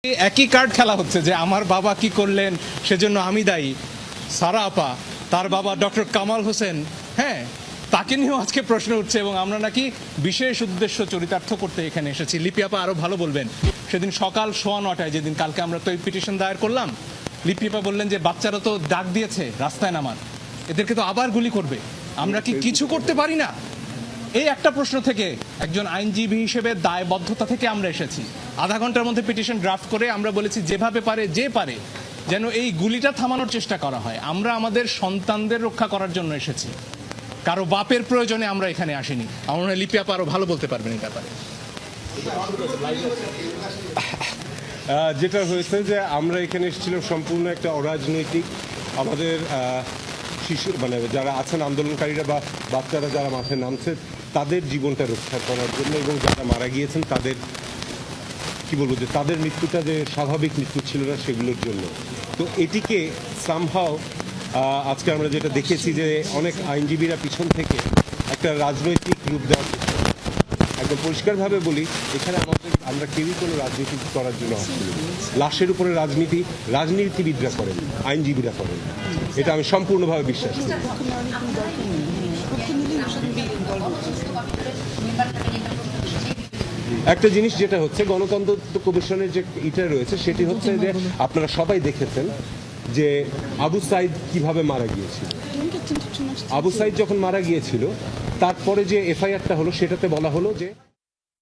একই কার্ড খেলা হচ্ছে যে আমার বাবা কি করলেন সেজন্য আমি দায়ী। সারা আপা, তার বাবা ডক্টর কামাল হোসেন, হ্যাঁ, তাকে নিয়েও আজকে প্রশ্ন উঠছে এবং আমরা নাকি বিশেষ উদ্দেশ্য চরিতার্থ করতে এখানে এসেছি। লিপি আপা আরো ভালো বলবেন। সেদিন সকাল 9:15 যেদিন কালকে আমরা তো এই পিটিশন দায়ের করলাম, লিপি আপা বললেন যে বাচ্চারা তো ডাক দিয়েছে রাস্তায় নামার, এদেরকে তো আবার গুলি করবে, আমরা কি কিছু করতে পারি না? এই একটা প্রশ্ন থেকে একজন আইনজীবী হিসেবে দায়বদ্ধতা থেকে আমরা এসেছি। আধা ঘন্টার মধ্যে পিটিশন ড্রাফট করে আমরা বলেছি যেভাবে পারে যে পারে যেন এই গুলিটা থামানোর চেষ্টা করা হয়। আমরা আমাদের সন্তানদের রক্ষা করার জন্য এসেছি, কারো বাপের প্রয়োজনে আমরা এখানে আসিনি। আমার মনে হয় লিপি আপা আরো ভালো বলতে পারবেন এই ব্যাপারে। যেটা হয়েছে যে আমরা এখানে এসেছিলাম সম্পূর্ণ একটা অরাজনৈতিক, আমাদের শিশু মানে যারা আছেন আন্দোলনকারীরা বা বাচ্চারা যারা মাঠে নামছে তাদের জীবনটা রক্ষা করার জন্য, এবং যারা মারা গিয়েছেন তাদের কি বলবো যে তাদের মৃত্যুটা যে স্বাভাবিক মৃত্যু ছিল না সেগুলোর জন্য। তো এটিকে সামহাও আজকে আমরা যেটা দেখেছি যে অনেক আইনজীবীরা পিছন থেকে একটা রাজনৈতিক রূপ দেওয়ার চেষ্টা করে। একদম পরিষ্কারভাবে বলি, এখানে আমরা কেউই কোনো রাজনীতি করার জন্য আসছি না। লাশের উপরে রাজনীতিবিদরা করেন, আইনজীবীরা করেন, এটা আমি সম্পূর্ণভাবে বিশ্বাস করি। একটা জিনিস যেটা হচ্ছে গণতন্ত্র কমিশনের যে এটা রয়েছে সেটি হচ্ছে যে আপনারা সবাই দেখেছেন যে আবু সাইদ কিভাবে মারা গিয়েছিল। আবু সাইদ যখন মারা গিয়েছিল তারপরে যে এফআইআরটা হলো সেটাতে বলা হলো যে